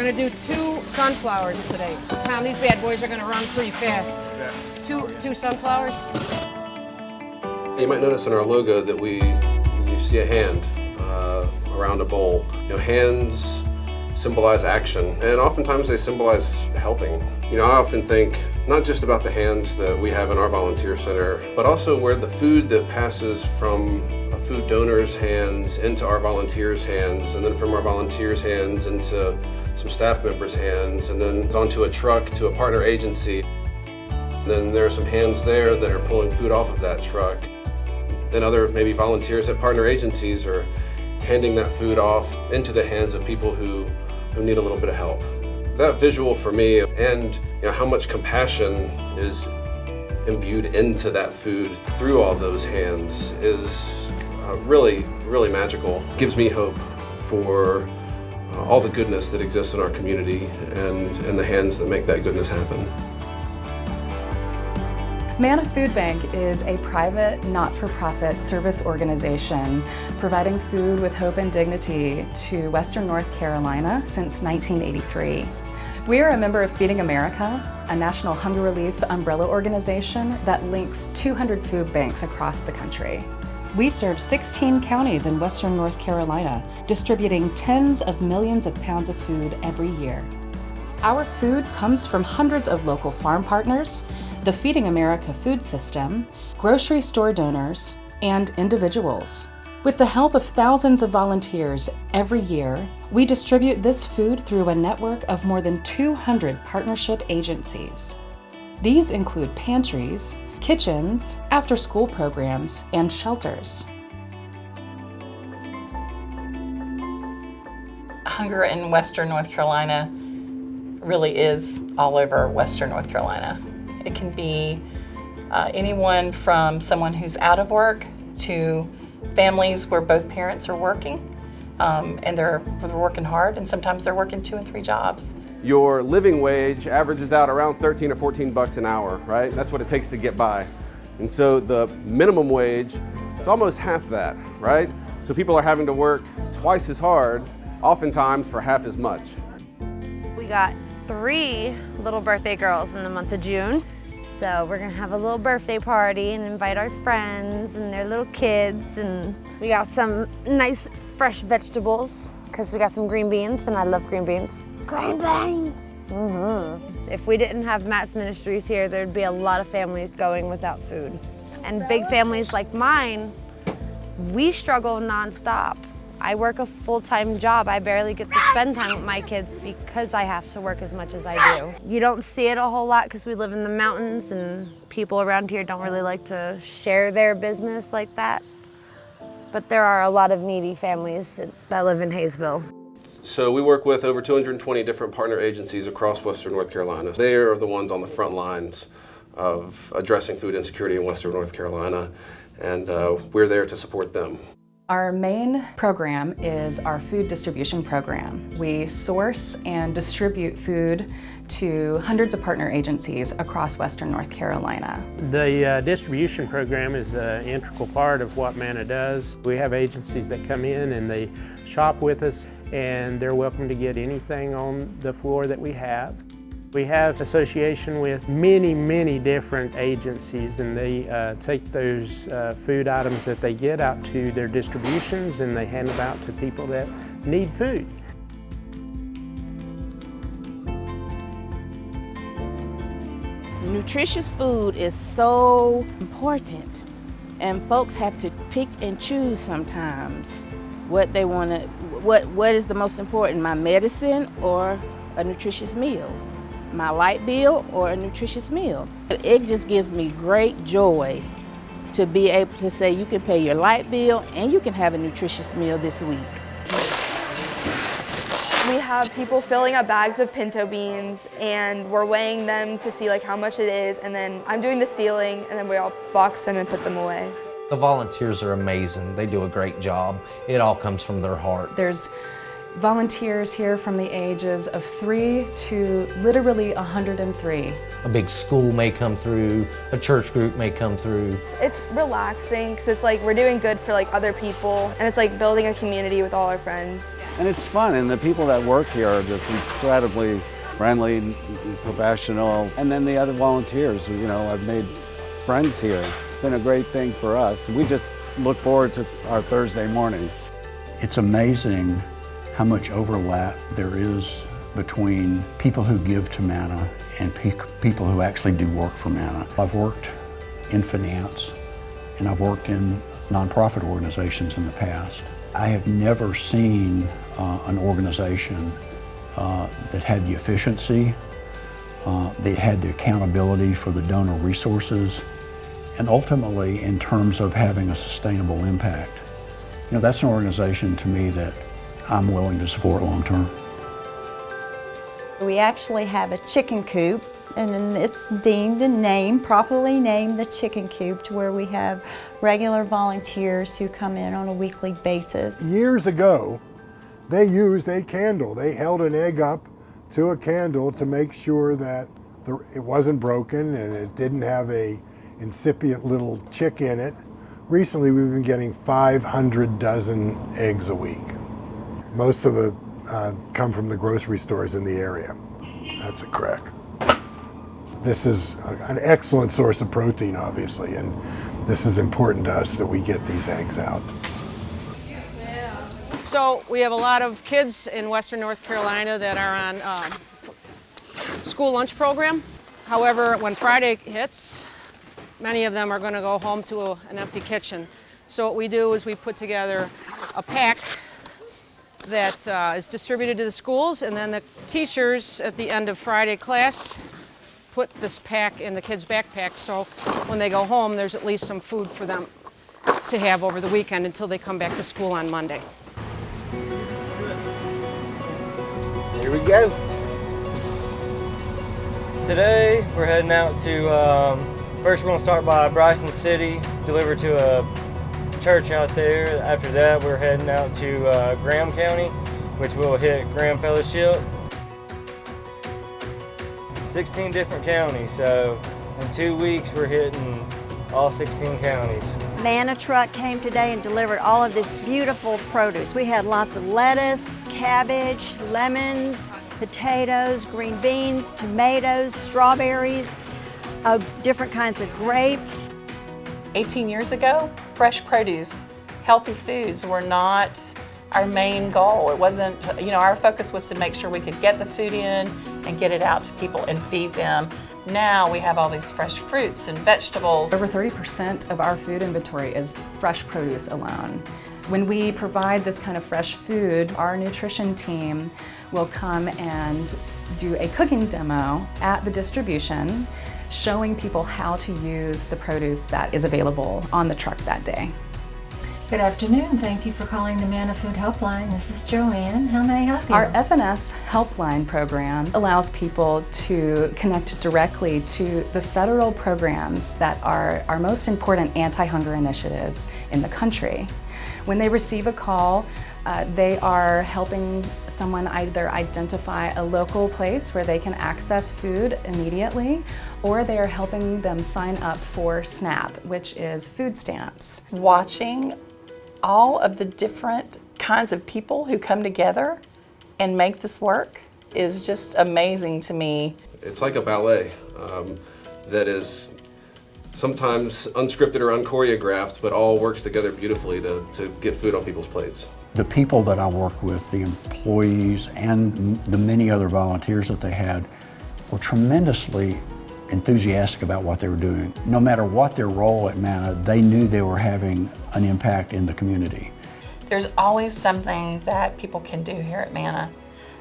We're gonna do 2 sunflowers today. So Tom, these bad boys are gonna run pretty fast. Yeah. Two sunflowers. You might notice in our logo that you see a hand around a bowl. Hands symbolize action, and oftentimes they symbolize helping. I often think not just about the hands that we have in our volunteer center, but also where the food that passes from a food donor's hands into our volunteers' hands, and then from our volunteers' hands into some staff members' hands, and then it's onto a truck to a partner agency. And then there are some hands there that are pulling food off of that truck. Then other maybe volunteers at partner agencies are handing that food off into the hands of people who need a little bit of help. That visual for me, and how much compassion is imbued into that food through all those hands, is really, really magical. Gives me hope for all the goodness that exists in our community and the hands that make that goodness happen. MANNA Foodbank is a private, not-for-profit service organization providing food with hope and dignity to Western North Carolina since 1983. We are a member of Feeding America, a national hunger relief umbrella organization that links 200 food banks across the country. We serve 16 counties in Western North Carolina, distributing tens of millions of pounds of food every year. Our food comes from hundreds of local farm partners, the Feeding America food system, grocery store donors, and individuals. With the help of thousands of volunteers every year, we distribute this food through a network of more than 200 partnership agencies. These include pantries, kitchens, after-school programs, and shelters. Hunger in Western North Carolina really is all over Western North Carolina. It can be anyone from someone who's out of work to families where both parents are working, and they're working hard, and sometimes they're working 2 and 3 jobs. Your living wage averages out around 13 or 14 bucks an hour, right? That's what it takes to get by. And so the minimum wage is almost half that, right? So people are having to work twice as hard, oftentimes for half as much. We got 3 little birthday girls in the month of June. So we're gonna have a little birthday party and invite our friends and their little kids. And we got some nice fresh vegetables because we got some green beans, and I love green beans. Green beans! If we didn't have Matt's Ministries here, there'd be a lot of families going without food. And big families like mine, we struggle nonstop. I work a full-time job. I barely get to spend time with my kids because I have to work as much as I do. You don't see it a whole lot because we live in the mountains, and people around here don't really like to share their business like that. But there are a lot of needy families that live in Hayesville. So we work with over 220 different partner agencies across Western North Carolina. They are the ones on the front lines of addressing food insecurity in Western North Carolina, and we're there to support them. Our main program is our food distribution program. We source and distribute food to hundreds of partner agencies across Western North Carolina. The distribution program is an integral part of what MANNA does. We have agencies that come in and they shop with us, and they're welcome to get anything on the floor that we have. We have association with many different agencies, and they take those food items that they get out to their distributions, and they hand them out to people that need food. Nutritious food is so important, and folks have to pick and choose sometimes what they want to, what is the most important, my medicine or a nutritious meal? My light bill or a nutritious meal. It just gives me great joy to be able to say you can pay your light bill and you can have a nutritious meal this week. We have people filling up bags of pinto beans, and we're weighing them to see how much it is, and then I'm doing the sealing, and then we all box them and put them away. The volunteers are amazing. They do a great job. It all comes from their heart. There's Volunteers here from the ages of 3 to literally 103. A big school may come through, a church group may come through. It's relaxing because it's like we're doing good for like other people, and it's like building a community with all our friends. And it's fun, and the people that work here are just incredibly friendly, professional. And then the other volunteers, you know, I've made friends here. It's been a great thing for us. We just look forward to our Thursday morning. It's amazing how much overlap there is between people who give to MANNA and people who actually do work for MANNA. I've worked in finance and I've worked in nonprofit organizations in the past. I have never seen an organization that had the efficiency, that had the accountability for the donor resources, and ultimately in terms of having a sustainable impact. You know, that's an organization to me that I'm willing to support long term. We actually have a chicken coop, and it's deemed and named, properly named the chicken coop, to where we have regular volunteers who come in on a weekly basis. Years ago, they used a candle. They held an egg up to a candle to make sure that it wasn't broken and it didn't have a incipient little chick in it. Recently, we've been getting 500 dozen eggs a week. Most of the come from the grocery stores in the area. That's a crack. This is an excellent source of protein, obviously, and this is important to us that we get these eggs out. So we have a lot of kids in Western North Carolina that are on school lunch program. However, when Friday hits, many of them are going to go home to an empty kitchen. So what we do is we put together a pack that is distributed to the schools, and then the teachers at the end of Friday class put this pack in the kids' backpack, so when they go home there's at least some food for them to have over the weekend until they come back to school on Monday. Here we go. Today we're heading out to, first we're going to start by Bryson City, deliver to a church out there. After that we're heading out to Graham County, which will hit Graham Fellowship. 16 different counties, so in 2 weeks we're hitting all 16 counties. MANNA truck came today and delivered all of this beautiful produce. We had lots of lettuce, cabbage, lemons, potatoes, green beans, tomatoes, strawberries, different kinds of grapes. 18 years ago, fresh produce, healthy foods were not our main goal. It wasn't, you know, our focus was to make sure we could get the food in and get it out to people and feed them. Now we have all these fresh fruits and vegetables. Over 30% of our food inventory is fresh produce alone. When we provide this kind of fresh food, our nutrition team will come and do a cooking demo at the distribution, showing people how to use the produce that is available on the truck that day. Good afternoon. Thank you for calling the MANNA Food Helpline. This is Joanne. How may I help you? Our FNS Helpline program allows people to connect directly to the federal programs that are our most important anti-hunger initiatives in the country. When they receive a call, they are helping someone either identify a local place where they can access food immediately, or they are helping them sign up for SNAP, which is food stamps. Watching all of the different kinds of people who come together and make this work is just amazing to me. It's like a ballet that is sometimes unscripted or unchoreographed, but all works together beautifully to get food on people's plates. The people that I work with, the employees and the many other volunteers that they had, were tremendously enthusiastic about what they were doing. No matter what their role at MANNA, they knew they were having an impact in the community. There's always something that people can do here at MANNA,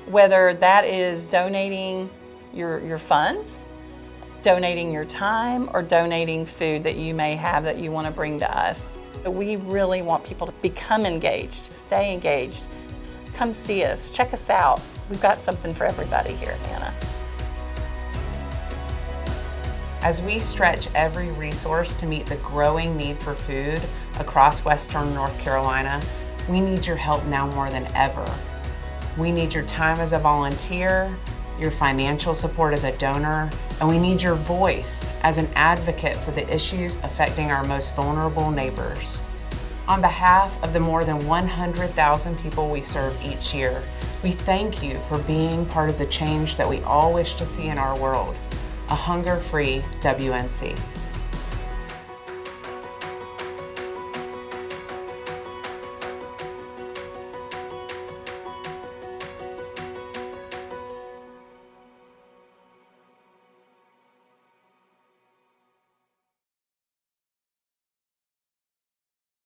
whether that is donating your funds, donating your time, or donating food that you may have that you want to bring to us. We really want people to become engaged, stay engaged. Come see us, check us out. We've got something for everybody here at MANNA. As we stretch every resource to meet the growing need for food across Western North Carolina, we need your help now more than ever. We need your time as a volunteer, your financial support as a donor, and we need your voice as an advocate for the issues affecting our most vulnerable neighbors. On behalf of the more than 100,000 people we serve each year, we thank you for being part of the change that we all wish to see in our world, a hunger-free WNC.